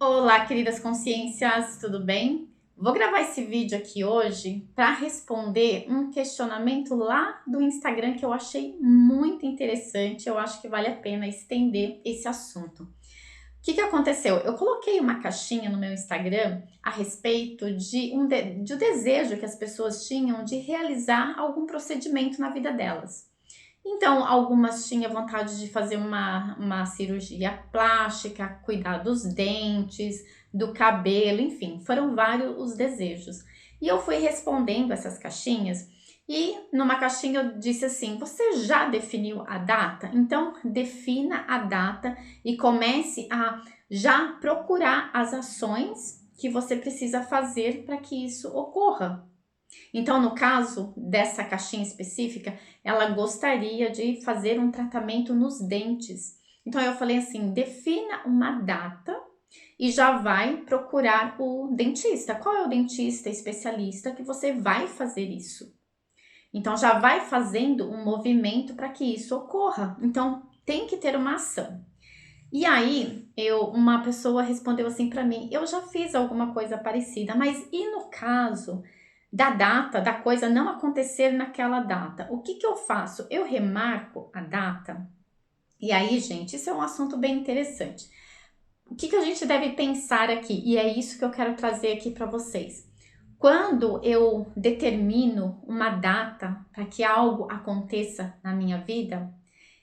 Olá, queridas consciências, tudo bem? Vou gravar esse vídeo aqui hoje para responder um questionamento lá do Instagram que eu achei muito interessante. Eu acho que vale a pena estender esse assunto. O que aconteceu? Eu coloquei uma caixinha no meu Instagram a respeito de um desejo que as pessoas tinham de realizar algum procedimento na vida delas. Então, algumas tinham vontade de fazer uma cirurgia plástica, cuidar dos dentes, do cabelo, enfim, foram vários os desejos. E eu fui respondendo essas caixinhas e numa caixinha eu disse assim: você já definiu a data? Então, defina a data e comece a já procurar as ações que você precisa fazer para que isso ocorra. Então, no caso dessa caixinha específica, ela gostaria de fazer um tratamento nos dentes. Então, eu falei assim: defina uma data e já vai procurar o dentista. Qual é o dentista especialista que você vai fazer isso? Então, já vai fazendo um movimento para que isso ocorra. Então, tem que ter uma ação. E aí, uma pessoa respondeu assim para mim: eu já fiz alguma coisa parecida, mas e no caso da data, da coisa não acontecer naquela data? O que eu faço? Eu remarco a data? E aí, gente, isso é um assunto bem interessante. O que a gente deve pensar aqui? E é isso que eu quero trazer aqui para vocês. Quando eu determino uma data para que algo aconteça na minha vida,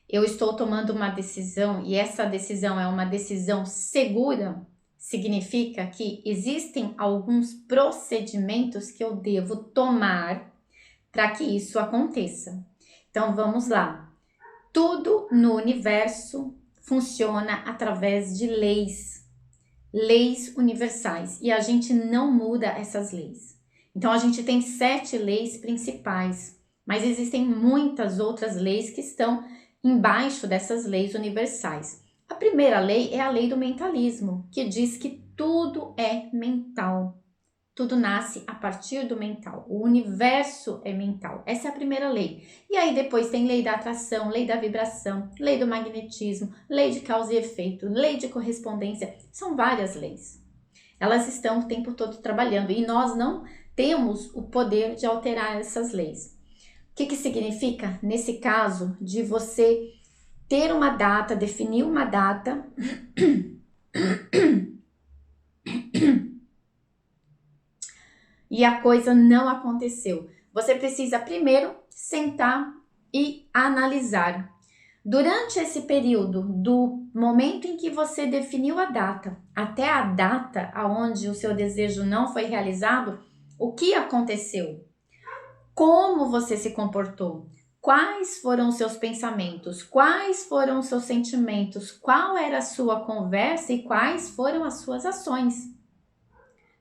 eu estou tomando uma decisão e essa decisão é uma decisão segura, significa que existem alguns procedimentos que eu devo tomar para que isso aconteça. Então vamos lá. Tudo no universo funciona através de leis, leis universais, e a gente não muda essas leis. Então a gente tem 7 leis principais, mas existem muitas outras leis que estão embaixo dessas leis universais. A primeira lei é a lei do mentalismo, que diz que tudo é mental. Tudo nasce a partir do mental. O universo é mental. Essa é a primeira lei. E aí depois tem lei da atração, lei da vibração, lei do magnetismo, lei de causa e efeito, lei de correspondência. São várias leis. Elas estão o tempo todo trabalhando e nós não temos o poder de alterar essas leis. O que significa, nesse caso, de você ter uma data, definir uma data e a coisa não aconteceu? Você precisa primeiro sentar e analisar. Durante esse período, do momento em que você definiu a data até a data aonde o seu desejo não foi realizado, o que aconteceu? Como você se comportou? Quais foram os seus pensamentos? Quais foram os seus sentimentos? Qual era a sua conversa e quais foram as suas ações?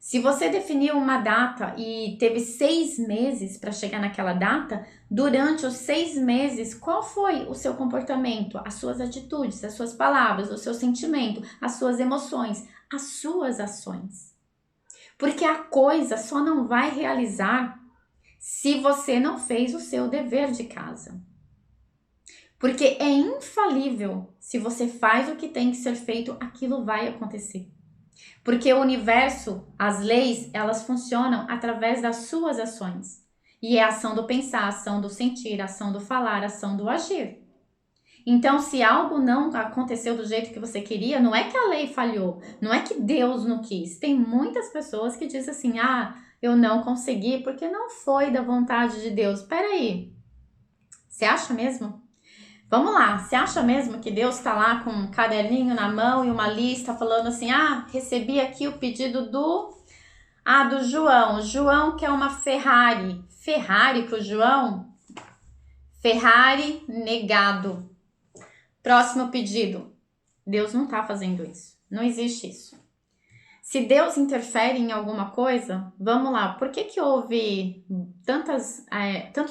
Se você definiu uma data e teve 6 meses para chegar naquela data, durante os 6 meses, qual foi o seu comportamento, as suas atitudes, as suas palavras, o seu sentimento, as suas emoções, as suas ações? Porque a coisa só não vai realizar se você não fez o seu dever de casa. Porque é infalível, se você faz o que tem que ser feito, aquilo vai acontecer. Porque o universo, as leis, elas funcionam através das suas ações. E é a ação do pensar, a ação do sentir, a ação do falar, a ação do agir. Então, se algo não aconteceu do jeito que você queria, não é que a lei falhou, não é que Deus não quis. Tem muitas pessoas que dizem assim: ah, eu não consegui porque não foi da vontade de Deus. Peraí, você acha mesmo? Vamos lá, você acha mesmo que Deus está lá com um caderninho na mão e uma lista falando assim: ah, recebi aqui o pedido do João. João quer uma Ferrari. Ferrari pro João? Ferrari negado. Próximo pedido. Deus não está fazendo isso. Não existe isso. Se Deus interfere em alguma coisa, vamos lá. Por que houve tantos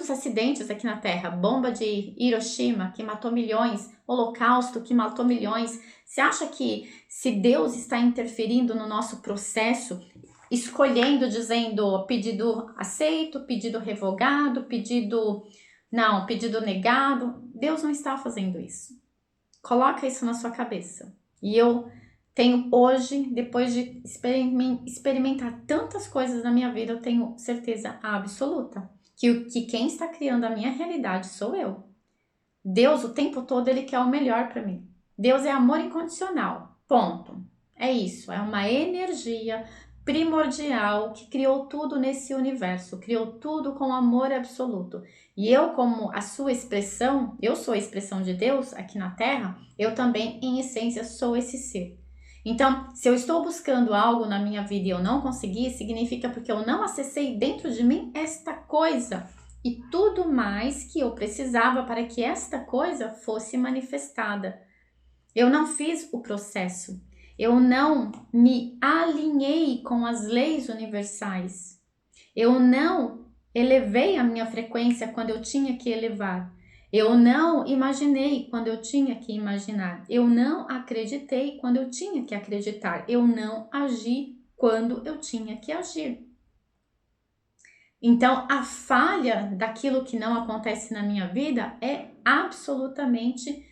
acidentes aqui na Terra? Bomba de Hiroshima, que matou milhões. Holocausto, que matou milhões. Você acha que se Deus está interferindo no nosso processo, escolhendo, dizendo pedido aceito, pedido revogado, pedido negado, Deus não está fazendo isso. Coloca isso na sua cabeça. E eu Tenho hoje, depois de experimentar tantas coisas na minha vida, eu tenho certeza absoluta que quem está criando a minha realidade sou eu. Deus, o tempo todo, ele quer o melhor para mim. Deus é amor incondicional. Ponto. É isso. É uma energia primordial que criou tudo nesse universo, criou tudo com amor absoluto. E eu, como a sua expressão, eu sou a expressão de Deus aqui na Terra, eu também, em essência, sou esse ser. Então, se eu estou buscando algo na minha vida e eu não consegui, significa porque eu não acessei dentro de mim esta coisa e tudo mais que eu precisava para que esta coisa fosse manifestada. Eu não fiz o processo, eu não me alinhei com as leis universais, eu não elevei a minha frequência quando eu tinha que elevar, eu não imaginei quando eu tinha que imaginar, eu não acreditei quando eu tinha que acreditar, eu não agi quando eu tinha que agir. Então, a falha daquilo que não acontece na minha vida é absolutamente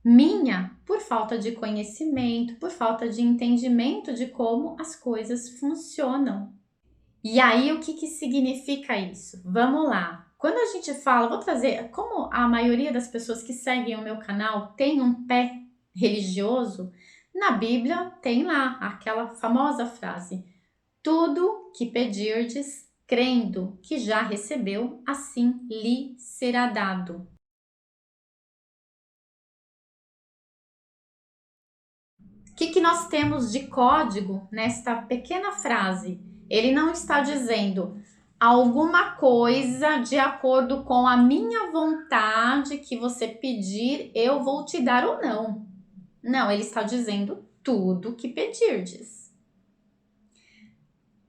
minha, por falta de conhecimento, por falta de entendimento de como as coisas funcionam. E aí, o que significa isso? Vamos lá. Quando a gente fala, vou trazer, como a maioria das pessoas que seguem o meu canal tem um pé religioso, na Bíblia tem lá aquela famosa frase: tudo que pedirdes, crendo que já recebeu, assim lhe será dado. O que nós temos de código nesta pequena frase? Ele não está dizendo alguma coisa de acordo com a minha vontade que você pedir, eu vou te dar ou não. Não, ele está dizendo tudo que pedirdes.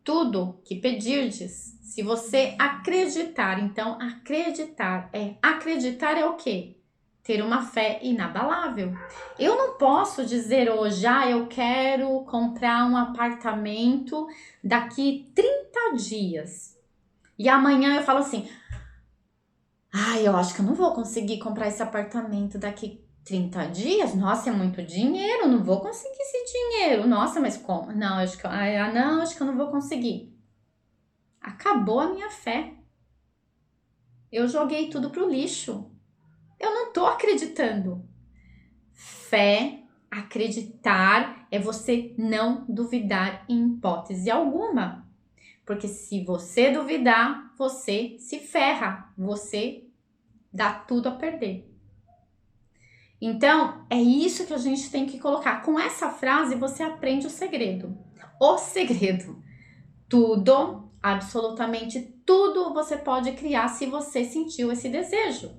Tudo que pedirdes, se você acreditar, então acreditar é o quê? Ter uma fé inabalável. Eu não posso dizer hoje, eu quero comprar um apartamento daqui 30 dias. E amanhã eu falo assim, eu acho que eu não vou conseguir comprar esse apartamento daqui 30 dias? Nossa, é muito dinheiro, não vou conseguir esse dinheiro. Nossa, mas como? Não, acho que eu não vou conseguir. Acabou a minha fé. Eu joguei tudo pro lixo. Eu não tô acreditando. Fé, acreditar, é você não duvidar em hipótese alguma. Porque se você duvidar, você se ferra, você dá tudo a perder. Então, é isso que a gente tem que colocar. Com essa frase, você aprende o segredo. O segredo. Tudo, absolutamente tudo você pode criar se você sentiu esse desejo.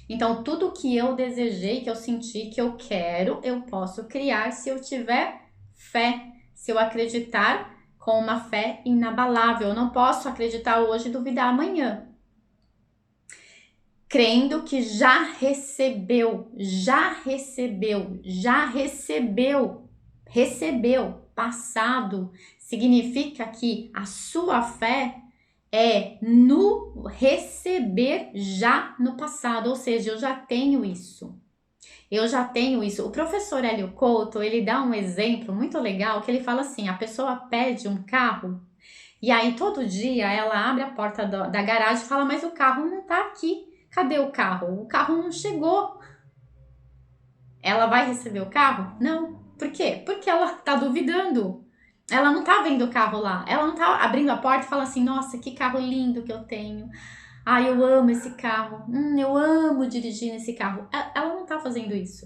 Então, tudo que eu desejei, que eu senti, que eu quero, eu posso criar se eu tiver fé, se eu acreditar com uma fé inabalável. Eu não posso acreditar hoje e duvidar amanhã. Crendo que já recebeu, passado, significa que a sua fé é no receber já no passado, ou seja, eu já tenho isso. O professor Hélio Couto, ele dá um exemplo muito legal, que ele fala assim, a pessoa pede um carro, e aí todo dia ela abre a porta da garagem e fala, mas o carro não tá aqui. Cadê o carro? O carro não chegou. Ela vai receber o carro? Não. Por quê? Porque ela tá duvidando. Ela não tá vendo o carro lá. Ela não tá abrindo a porta e fala assim, nossa, que carro lindo que eu tenho. Eu amo esse carro. Eu amo dirigir nesse carro. Ela não tá fazendo isso.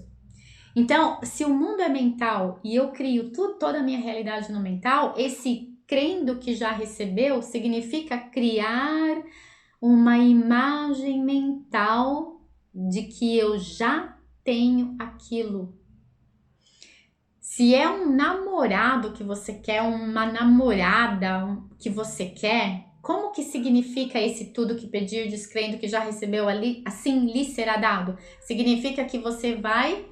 Então, se o mundo é mental e eu crio toda a minha realidade no mental, esse crendo que já recebeu significa criar uma imagem mental de que eu já tenho aquilo. Se é um namorado que você quer, uma namorada que você quer, como que significa esse tudo que pedir, descrendo que já recebeu ali, assim lhe será dado? Significa que você vai,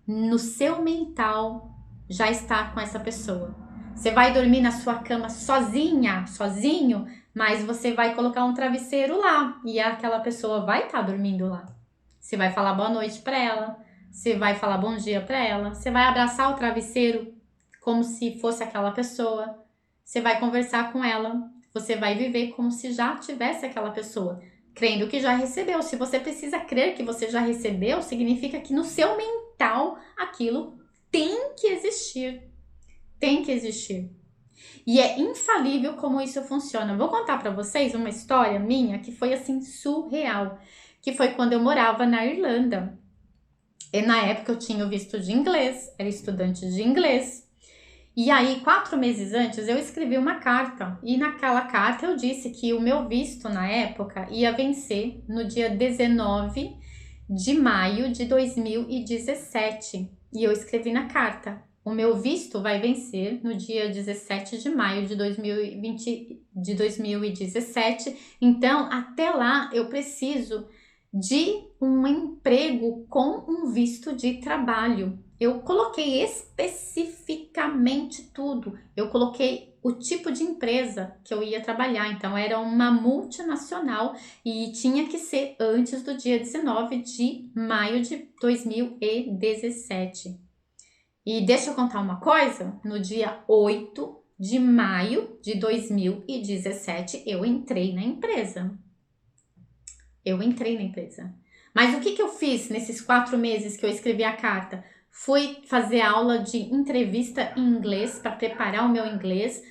no seu mental, já estar com essa pessoa. Você vai dormir na sua cama sozinho, mas você vai colocar um travesseiro lá e aquela pessoa vai estar dormindo lá. Você vai falar boa noite para ela, você vai falar bom dia para ela, você vai abraçar o travesseiro como se fosse aquela pessoa. Você vai conversar com ela, você vai viver como se já tivesse aquela pessoa, crendo que já recebeu. Se você precisa crer que você já recebeu, significa que no seu mental aquilo tem que existir. Tem que existir. E é infalível como isso funciona. Vou contar para vocês uma história minha que foi assim surreal, que foi quando eu morava na Irlanda. E na época eu tinha o visto de inglês, era estudante de inglês. E aí, 4 meses antes, eu escrevi uma carta. E naquela carta eu disse que o meu visto na época ia vencer no dia 19 de maio de 2017. E eu escrevi na carta: o meu visto vai vencer no dia 17 de maio de 2017. Então, até lá, eu preciso de um emprego com um visto de trabalho. Eu coloquei especificamente tudo. Eu coloquei o tipo de empresa que eu ia trabalhar. Então, era uma multinacional e tinha que ser antes do dia 19 de maio de 2017. E deixa eu contar uma coisa: no dia 8 de maio de 2017, eu entrei na empresa. Mas o que eu fiz nesses 4 meses que eu escrevi a carta? Fui fazer aula de entrevista em inglês para preparar o meu inglês.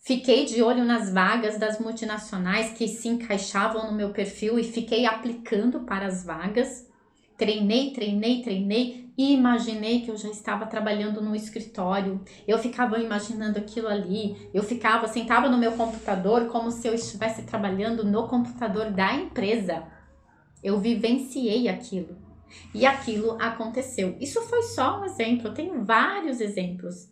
Fiquei de olho nas vagas das multinacionais que se encaixavam no meu perfil e fiquei aplicando para as vagas. Treinei e imaginei que eu já estava trabalhando no escritório. Eu ficava imaginando aquilo ali. Eu sentava no meu computador como se eu estivesse trabalhando no computador da empresa. Eu vivenciei aquilo. E aquilo aconteceu. Isso foi só um exemplo, eu tenho vários exemplos.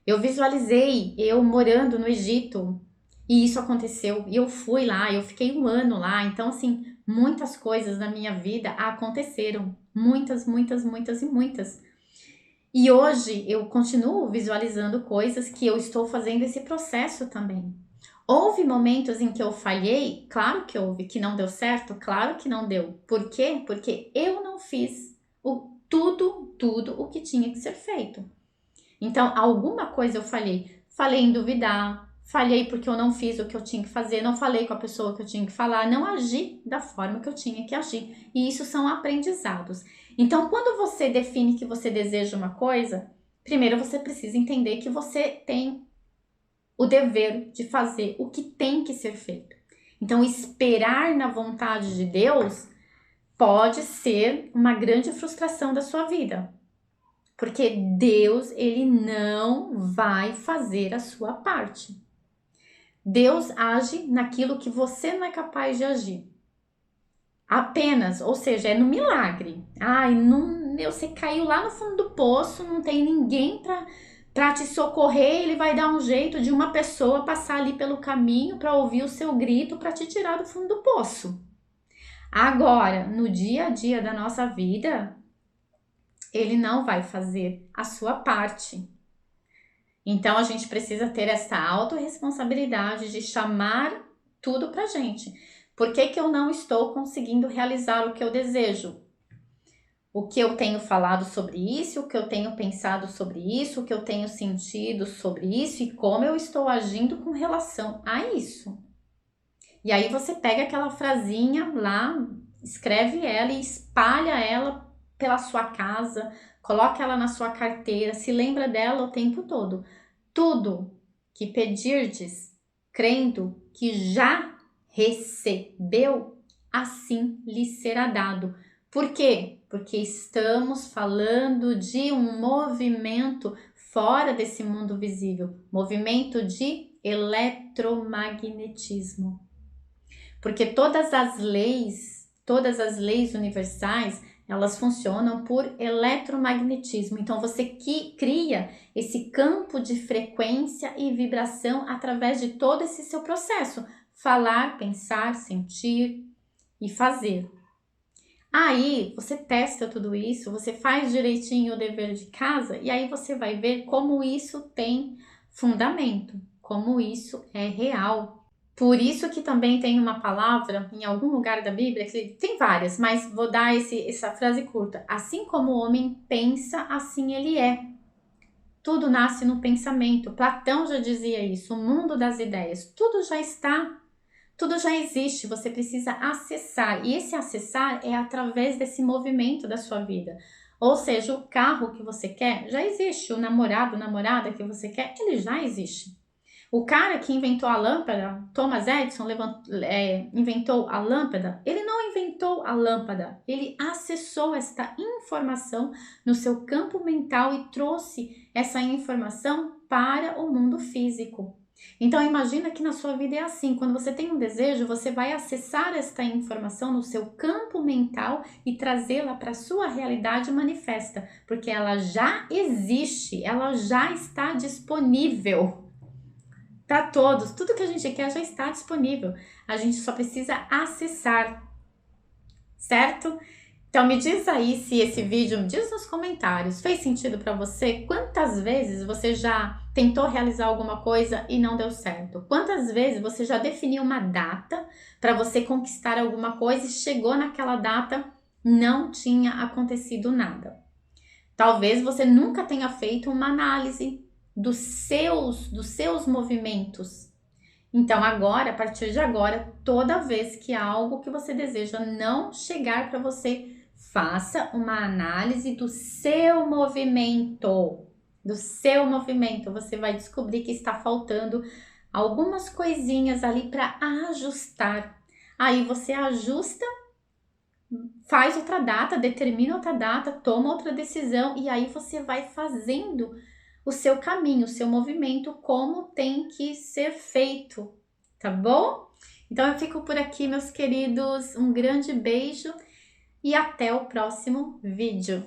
Eu visualizei eu morando no Egito e isso aconteceu. E eu fui lá, eu fiquei 1 ano lá. Então, assim, muitas coisas na minha vida aconteceram. Muitas. E hoje eu continuo visualizando coisas que eu estou fazendo esse processo também. Houve momentos em que eu falhei? Claro que houve. Que não deu certo? Claro que não deu. Por quê? Porque eu não fiz tudo o que tinha que ser feito. Então, alguma coisa eu falhei. Falei em duvidar, falhei porque eu não fiz o que eu tinha que fazer, não falei com a pessoa que eu tinha que falar, não agi da forma que eu tinha que agir. E isso são aprendizados. Então, quando você define que você deseja uma coisa, primeiro você precisa entender que você tem o dever de fazer o que tem que ser feito. Então, esperar na vontade de Deus pode ser uma grande frustração da sua vida. Porque Deus, ele não vai fazer a sua parte. Deus age naquilo que você não é capaz de agir. Apenas, ou seja, é no milagre. Você caiu lá no fundo do poço, não tem ninguém para te socorrer, ele vai dar um jeito de uma pessoa passar ali pelo caminho para ouvir o seu grito para te tirar do fundo do poço. Agora, no dia a dia da nossa vida, ele não vai fazer a sua parte. Então, a gente precisa ter essa autorresponsabilidade de chamar tudo pra gente. Por que eu não estou conseguindo realizar o que eu desejo? O que eu tenho falado sobre isso, o que eu tenho pensado sobre isso, o que eu tenho sentido sobre isso e como eu estou agindo com relação a isso. E aí você pega aquela frasinha lá, escreve ela e espalha ela pela sua casa, coloca ela na sua carteira, se lembra dela o tempo todo. Tudo que pedirdes, crendo que já recebeu, assim lhe será dado. Por quê? Porque estamos falando de um movimento fora desse mundo visível, movimento de eletromagnetismo. Porque todas as leis universais, elas funcionam por eletromagnetismo. Então, você cria esse campo de frequência e vibração através de todo esse seu processo. Falar, pensar, sentir e fazer. Aí, você testa tudo isso, você faz direitinho o dever de casa e aí você vai ver como isso tem fundamento, como isso é real. Por isso que também tem uma palavra em algum lugar da Bíblia, que tem várias, mas vou dar essa frase curta. Assim como o homem pensa, assim ele é. Tudo nasce no pensamento. Platão já dizia isso, o mundo das ideias. Tudo já está, tudo já existe, você precisa acessar. E esse acessar é através desse movimento da sua vida. Ou seja, o carro que você quer já existe, o namorado, namorada que você quer, ele já existe. O cara que inventou a lâmpada, Thomas Edison, inventou a lâmpada, ele não inventou a lâmpada, ele acessou esta informação no seu campo mental e trouxe essa informação para o mundo físico. Então imagina que na sua vida é assim, quando você tem um desejo, você vai acessar esta informação no seu campo mental e trazê-la para a sua realidade manifesta, porque ela já existe, ela já está disponível para todos. Tudo que a gente quer já está disponível. A gente só precisa acessar, certo? Então me diz aí se esse vídeo, me diz nos comentários, fez sentido para você? Quantas vezes você já tentou realizar alguma coisa e não deu certo? Quantas vezes você já definiu uma data para você conquistar alguma coisa e chegou naquela data, não tinha acontecido nada? Talvez você nunca tenha feito uma análise dos seus movimentos. Então agora, a partir de agora, toda vez que algo que você deseja não chegar para você, faça uma análise do seu movimento. Do seu movimento, você vai descobrir que está faltando algumas coisinhas ali para ajustar. Aí você ajusta, faz outra data, determina outra data, toma outra decisão e aí você vai fazendo o seu caminho, o seu movimento, como tem que ser feito, tá bom? Então eu fico por aqui, meus queridos, um grande beijo e até o próximo vídeo.